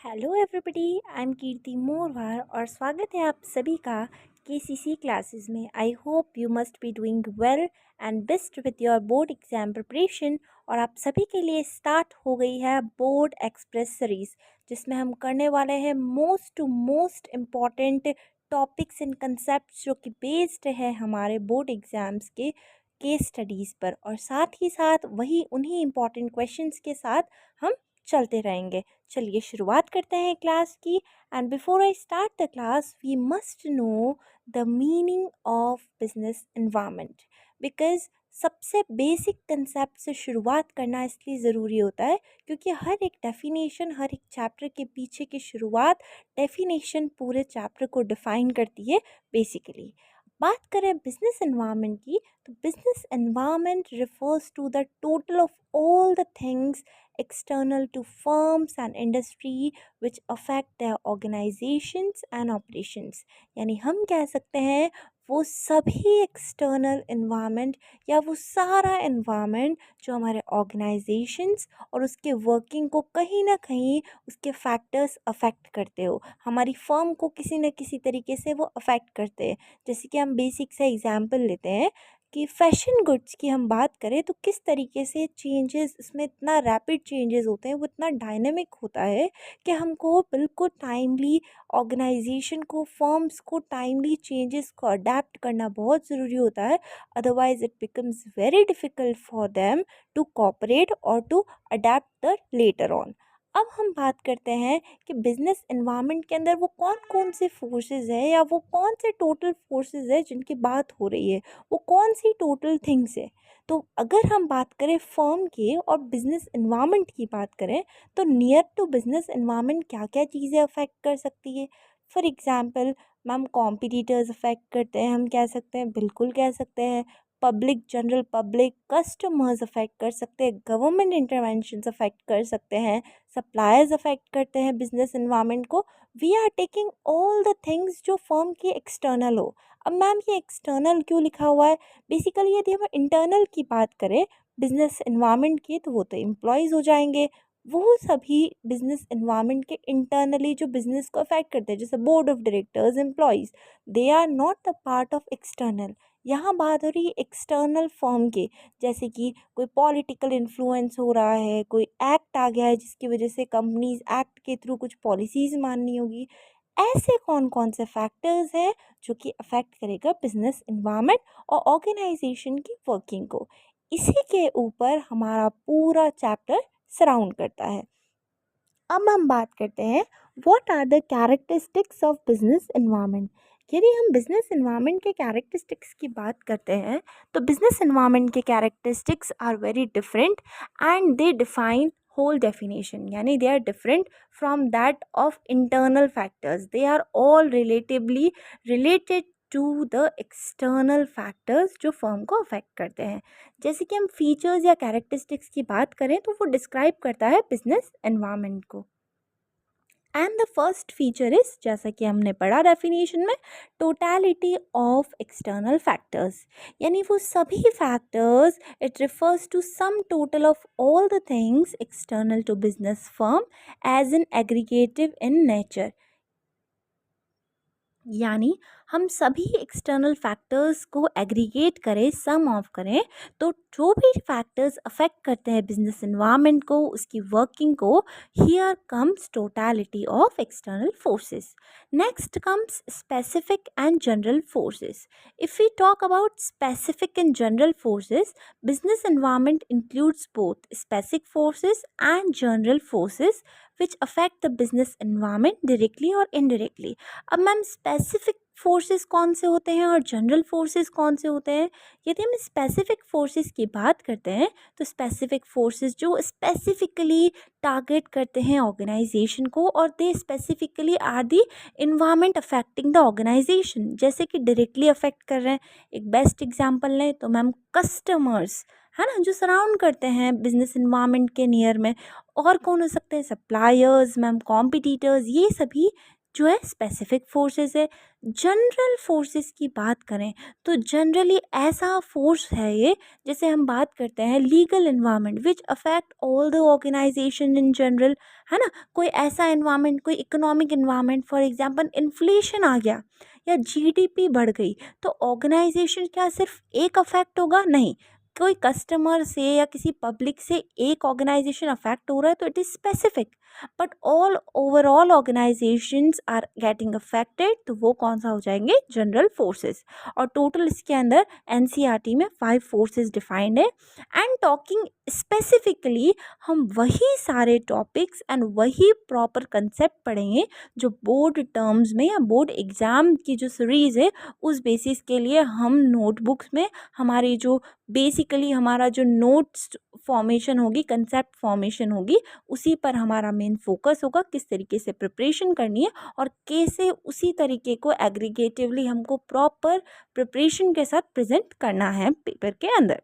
Hello everybody, I am कीर्ति मोरवार और स्वागत है आप सभी का केसीसी क्लासेस में। I hope you must be doing well and best with your board exam preparation. और आप सभी के लिए स्टार्ट हो गई है बोर्ड एक्सप्रेस सीरीज़, जिसमें हम करने वाले हैं most to most important topics and concept जो कि बेस्ड है हमारे बोर्ड एग्ज़ाम्स के केस स्टडीज़ पर, और साथ ही साथ वही उन्हीं इम्पॉर्टेंट क्वेश्चंस के साथ हम चलते रहेंगे। चलिए शुरुआत करते हैं क्लास की। And before I start the class we must know the meaning of business environment, because सबसे बेसिक कंसेप्ट से शुरुआत करना इसलिए ज़रूरी होता है क्योंकि हर एक डेफिनेशन, हर एक चैप्टर के पीछे की शुरुआत डेफिनेशन पूरे चैप्टर को डिफ़ाइन करती है बेसिकली। बात करें बिजनेस एनवायरनमेंट की, तो business environment refers to the total of all the things external to firms and industry which affect their organizations and operations। यानी हम कह सकते हैं वो सभी एक्सटर्नल इन्वायरमेंट या वो सारा इन्वायरमेंट जो हमारे ऑर्गेनाइजेशंस और उसके वर्किंग को कहीं ना कहीं उसके फैक्टर्स अफेक्ट करते हो, हमारी फर्म को किसी न किसी तरीके से वो अफेक्ट करते हैं। जैसे कि हम बेसिक से एग्जांपल लेते हैं कि फ़ैशन गुड्स की हम बात करें तो किस तरीके से चेंजेस, इसमें इतना रैपिड चेंजेस होते हैं, वो इतना डायनेमिक होता है कि हमको बिल्कुल टाइमली ऑर्गेनाइजेशन को, फर्म्स को टाइमली चेंजेस को अडेप्ट करना बहुत ज़रूरी होता है। Otherwise it becomes very difficult for them to cooperate और to adapt the later on. अब हम बात करते हैं कि बिज़नेस एनवायरनमेंट के अंदर वो कौन कौन से फोर्सेस हैं या वो कौन से टोटल फोर्सेस है जिनकी बात हो रही है, वो कौन सी टोटल थिंग्स है। तो अगर हम बात करें फर्म के और बिजनेस एनवायरनमेंट की बात करें, तो नियर टू बिजनेस एनवायरनमेंट क्या क्या चीज़ें अफेक्ट कर सकती है। For example ma'am, competitors affect करते हैं, हम कह सकते हैं, बिल्कुल कह सकते हैं। Public, general public, customers affect कर सकते हैं, गवर्नमेंट इंटरवेंशंस अफेक्ट कर सकते हैं, सप्लायर्स अफेक्ट करते हैं बिजनेस एनवायरनमेंट को। We are taking all the things जो फर्म की एक्सटर्नल हो। अब मैम ये एक्सटर्नल क्यों लिखा हुआ है? बेसिकली यदि हम इंटरनल की बात करें बिजनेस एनवायरनमेंट की, तो वो तो एम्प्लॉयज़ हो जाएंगे। वो सभी बिजनेस एनवायरनमेंट के इंटरनली जो बिजनेस को अफेक्ट करते हैं, जैसे board of directors, employees, they are not the part of external. यहाँ बात हो रही है एक्सटर्नल फर्म के, जैसे कि कोई पॉलिटिकल इन्फ्लुएंस हो रहा है, कोई एक्ट आ गया है जिसकी वजह से कंपनीज एक्ट के थ्रू कुछ पॉलिसीज़ माननी होगी। ऐसे कौन कौन से फैक्टर्स हैं जो कि अफेक्ट करेगा बिजनेस इन्वायरमेंट और ऑर्गेनाइजेशन की वर्किंग को। इसी के ऊपर हमारा पूरा चैप्टर सराउंड करता है। अब हम बात करते हैं what are the characteristics of business environment. यदि हम बिजनेस इन्वायरमेंट के कैरेक्टरिस्टिक्स की बात करते हैं, तो बिजनेस इन्वायरमेंट के characteristics are very different and they define whole definition, यानी they are different from that of internal factors, they are all relatively related to the external factors जो firm को अफेक्ट करते हैं। जैसे कि हम फीचर्स या कैरेक्टरिस्टिक्स की बात करें तो वो डिस्क्राइब करता है बिजनेस एनवायरनमेंट को। And the first feature is, जैसा कि हमने पढ़ा डेफिनेशन में, टोटलिटी ऑफ एक्सटर्नल फैक्टर्स, यानी वो सभी factors, it refers to sum total of all the things external to business firm as an aggregative in nature. यानी हम सभी एक्सटर्नल फैक्टर्स को एग्रीगेट करें, सम ऑफ करें, तो जो भी फैक्टर्स अफेक्ट करते हैं बिजनेस एनवायरनमेंट को, उसकी वर्किंग को, here comes totality of external forces. Next comes specific and general forces. If we talk about specific and general forces, business environment includes both specific forces and general forces which affect the business environment directly or indirectly। अब ma'am specific forces कौन से होते हैं और general forces कौन से होते हैं? यदि हम स्पेसिफिक फोर्सेस की बात करते हैं, तो स्पेसिफिक फोर्सेस जो स्पेसिफिकली टारगेट करते हैं ऑर्गेनाइजेशन को, और they specifically are the environment affecting the organisation, जैसे कि डायरेक्टली अफेक्ट कर रहे हैं। एक बेस्ट एग्जांपल लें तो मैम कस्टमर्स, है ना, जो सराउंड करते हैं बिजनेस इन्वायरमेंट के नियर में। और कौन हो सकते हैं? सप्लायर्स मैम, कॉम्पिटिटर्स, ये सभी जो है स्पेसिफिक फोर्सेस है। जनरल फोर्सेस की बात करें तो जनरली ऐसा फोर्स है ये, जैसे हम बात करते हैं legal environment which affect all the organisation in general, है ना। कोई ऐसा इन्वायरमेंट, कोई economic environment, for example inflation आ गया या जीडीपी बढ़ गई, तो ऑर्गेनाइजेशन क्या सिर्फ एक अफेक्ट होगा? नहीं, कोई कस्टमर से या किसी पब्लिक से एक ऑर्गेनाइजेशन अफेक्ट हो रहा है तो it is specific, but all overall organisations are getting affected, तो वो कौन सा हो जाएंगे? General forces. और टोटल इसके अंदर एनसीईआरटी में 5 फोर्सेस डिफाइंड है। एंड टॉकिंग स्पेसिफिकली हम वही सारे टॉपिक्स एंड वही प्रॉपर कंसेप्ट पढ़ेंगे जो बोर्ड टर्म्स में या बोर्ड एग्ज़ाम की जो सीरीज़ है उस बेसिस के लिए हम नोटबुक्स में हमारी जो बेसिकली हमारा जो नोट्स फॉर्मेशन होगी, कंसेप्ट फॉर्मेशन होगी, उसी पर हमारा मेन फोकस होगा, किस तरीके से प्रिपरेशन करनी है और कैसे उसी तरीके को एग्रीगेटिवली हमको प्रॉपर प्रिपरेशन के साथ प्रेजेंट करना है पेपर के अंदर।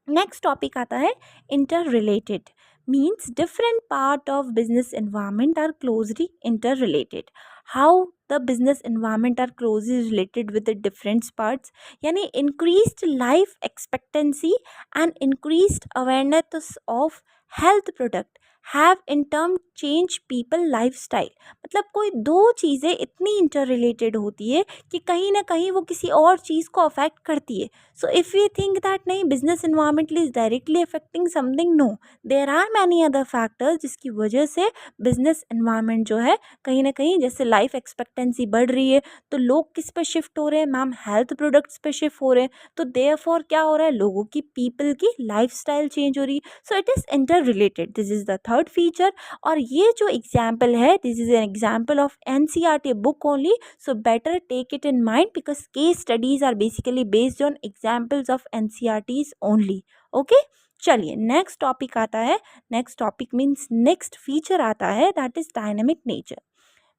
नेक्स्ट टॉपिक आता है interrelated, means different part of business environment are closely interrelated. How the business environment are closely related with the different parts, यानी increased life expectancy and increased awareness of health product have in term change people life style. मतलब कोई दो चीज़ें इतनी inter related होती है कि कहीं ना कहीं वो किसी और चीज़ को अफेक्ट करती है। So if we think that नहीं business environment is directly affecting something, no, there are many other factors जिसकी वजह से business environment जो है कहीं ना कहीं, जैसे लाइफ एक्सपेक्टेंसी बढ़ रही है तो लोग किस पे शिफ्ट हो रहे हैं मैम? हेल्थ प्रोडक्ट्स पे शिफ्ट हो रहे हैं, तो देयरफॉर क्या हो रहा है? लोगों की, पीपल की लाइफ स्टाइल चेंज हो रही है। So it is inter related, this is the third feature. और ये जो एग्जाम्पल है, this is an example of NCERT book only, so better take it in mind because case studies are basically based on examples of NCERTs only. Okay, चलिए next topic आता है। Next topic means next feature आता है, that is dynamic nature.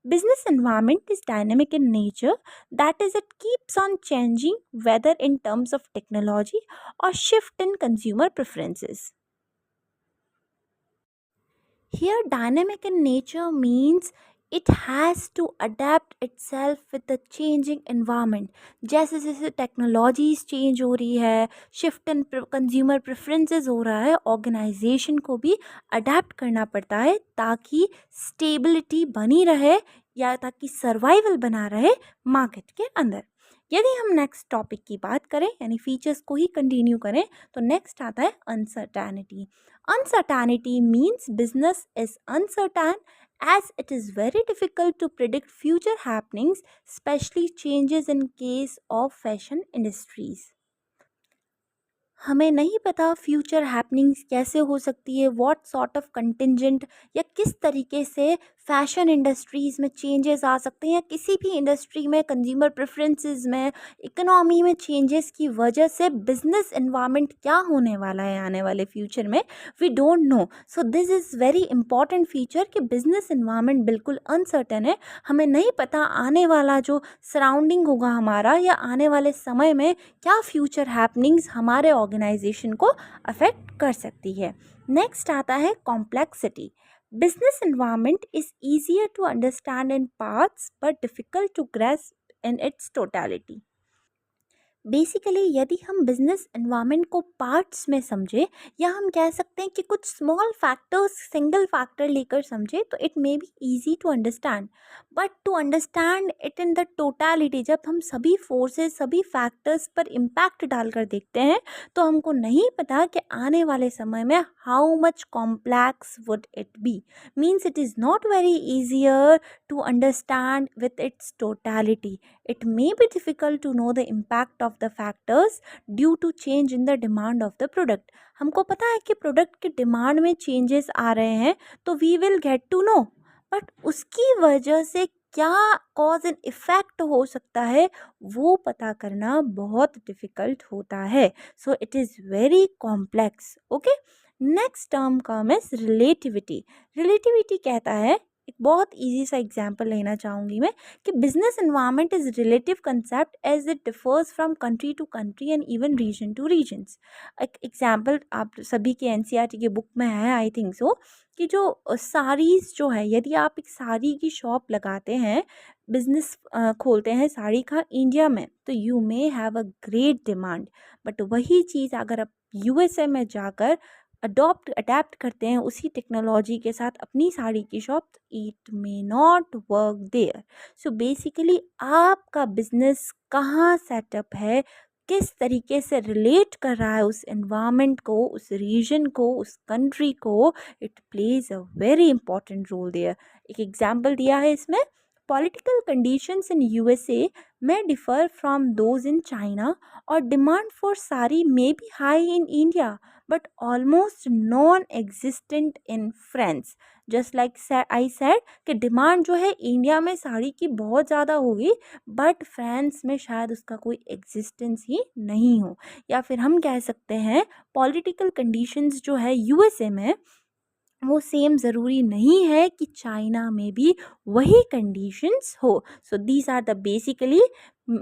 Business environment is dynamic in nature, that is, it keeps on changing whether in terms of technology or shift in consumer preferences. Here, dynamic in nature means it has to adapt itself with the changing environment. जैसे जैसे technologies change हो रही है, shift in consumer preferences हो रहा है, organisation को भी अडेप्ट करना पड़ता है ताकि स्टेबिलिटी बनी रहे या ताकि सर्वाइवल बना रहे मार्केट के अंदर। यदि हम नेक्स्ट टॉपिक की बात करें यानी फीचर्स को ही कंटिन्यू करें तो नेक्स्ट आता है अनसर्टैनिटी। Uncertainty means business is uncertain as it is very difficult to predict future happenings, especially changes in case of fashion industries. हमें नहीं पता फ्यूचर हैपनिंग्स कैसे हो सकती है, व्हाट सॉर्ट ऑफ कंटिजेंट या किस तरीके से फैशन इंडस्ट्रीज़ में चेंजेस आ सकते हैं या किसी भी इंडस्ट्री में कंज्यूमर प्रेफरेंसेस में, इकोनॉमी में चेंजेस की वजह से बिजनेस एनवायरनमेंट क्या होने वाला है आने वाले फ्यूचर में, we don't know. So this is very important feature कि बिजनेस एनवायरनमेंट बिल्कुल अनसर्टेन है। हमें नहीं पता आने वाला जो सराउंडिंग होगा हमारा या आने वाले समय में क्या फ्यूचर हैपनिंग्स हमारे ऑर्गेनाइजेशन को अफेक्ट कर सकती है। नेक्स्ट आता है complexity. Business environment is easier to understand in parts but difficult to grasp in its totality. Basically यदि हम बिजनेस एनवायरनमेंट को पार्ट्स में समझे या हम कह सकते हैं कि कुछ स्मॉल फैक्टर्स सिंगल फैक्टर लेकर समझे तो it may be easy to understand, but to understand it in the totality, जब हम सभी फोर्सेस सभी फैक्टर्स पर इम्पैक्ट डालकर देखते हैं तो हमको नहीं पता कि आने वाले समय में how much complex would it be. Means it is not very easier to understand with its totality. It may be difficult to know the impact of the factors due to change in the demand of the product. हमको पता है कि product के demand में changes आ रहे हैं तो we will get to know, but उसकी वजह से क्या कॉज एंड इफ़ेक्ट हो सकता है वो पता करना बहुत डिफ़िकल्ट होता है। So it is very complex. Okay, next term come is relativity. Relativity कहता है एक बहुत ईजी सा एग्जांपल लेना चाहूँगी मैं कि business environment is relative concept as it differs from country to country and even region to regions. एक एग्जांपल आप सभी के एनसीईआरटी के बुक में है, आई थिंक सो, कि जो साड़ीज़ जो है, यदि आप एक साड़ी की शॉप लगाते हैं, बिजनेस खोलते हैं साड़ी का इंडिया में, तो you may have a great demand. But वही चीज़ अगर आप यूएसए में जाकर अडेप्ट करते हैं उसी टेक्नोलॉजी के साथ अपनी साड़ी की shop, it may not work there. So basically आपका बिजनेस कहाँ सेटअप है, किस तरीके से रिलेट कर रहा है उस एनवायरनमेंट को, उस रीजन को, उस कंट्री को, it plays a very important role there. एक एग्जाम्पल दिया है इसमें, political conditions in USA may differ from those in China, or demand for sari may be high in India but almost non-existent in France. Just like I said कि demand जो है India में साड़ी की बहुत ज़्यादा होगी, बट फ्रांस में शायद उसका कोई एग्जिस्टेंस ही नहीं हो। या फिर हम कह सकते हैं पॉलिटिकल कंडीशंस जो है यूएसए में, वो सेम ज़रूरी नहीं है कि चाइना में भी वही कंडीशंस हो। So these are the basically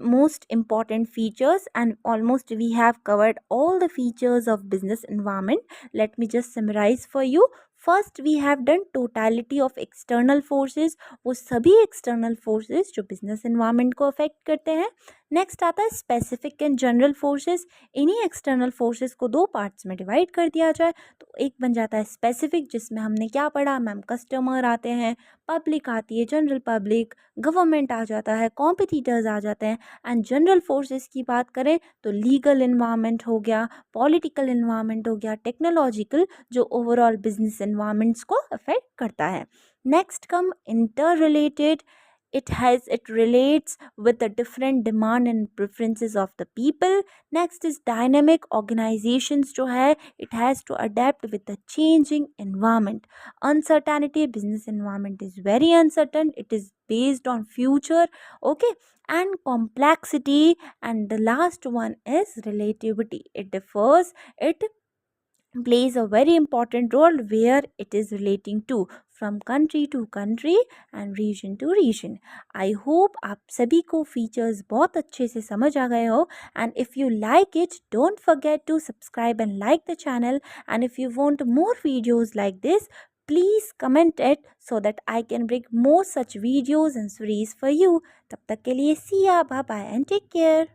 most important features, and almost we have covered all the features of business environment. Let me just summarize for you. First we have done totality of external forces, वो सभी external forces जो business environment को affect करते हैं। Next आता है specific and general forces. इन्हीं external forces को दो पार्ट्स में डिवाइड कर दिया जाए तो एक बन जाता है स्पेसिफिक, जिसमें हमने क्या पढ़ा मैम, कस्टमर आते हैं, पब्लिक आती है, जनरल पब्लिक, गवर्नमेंट आ जाता है, कॉम्पिटिटर्स आ जाते हैं। एंड जनरल फोर्सेस की बात करें तो लीगल इन्वायरमेंट हो गया, पॉलिटिकल इन्वायरमेंट हो गया, टेक्नोलॉजिकल, जो ओवरऑल बिजनेस इन्वायरमेंट्स को अफेक्ट करता है। Next come inter related, it relates with the different demand and preferences of the people. Next is dynamic organizations जो है, it has to adapt with the changing environment. Uncertainty, business environment is very uncertain, it is based on future, okay. And complexity, and the last one is relativity, it differs, it plays a very important role where it is relating to from country to country and region to region. I hope आप सभी को features बहुत अच्छे से समझ आ गए हो, and if you like it don't forget to subscribe and like the channel, and if you want more videos like this please comment it so that I can bring more such videos and series for you. तब तक के लिए see ya, bye bye and take care.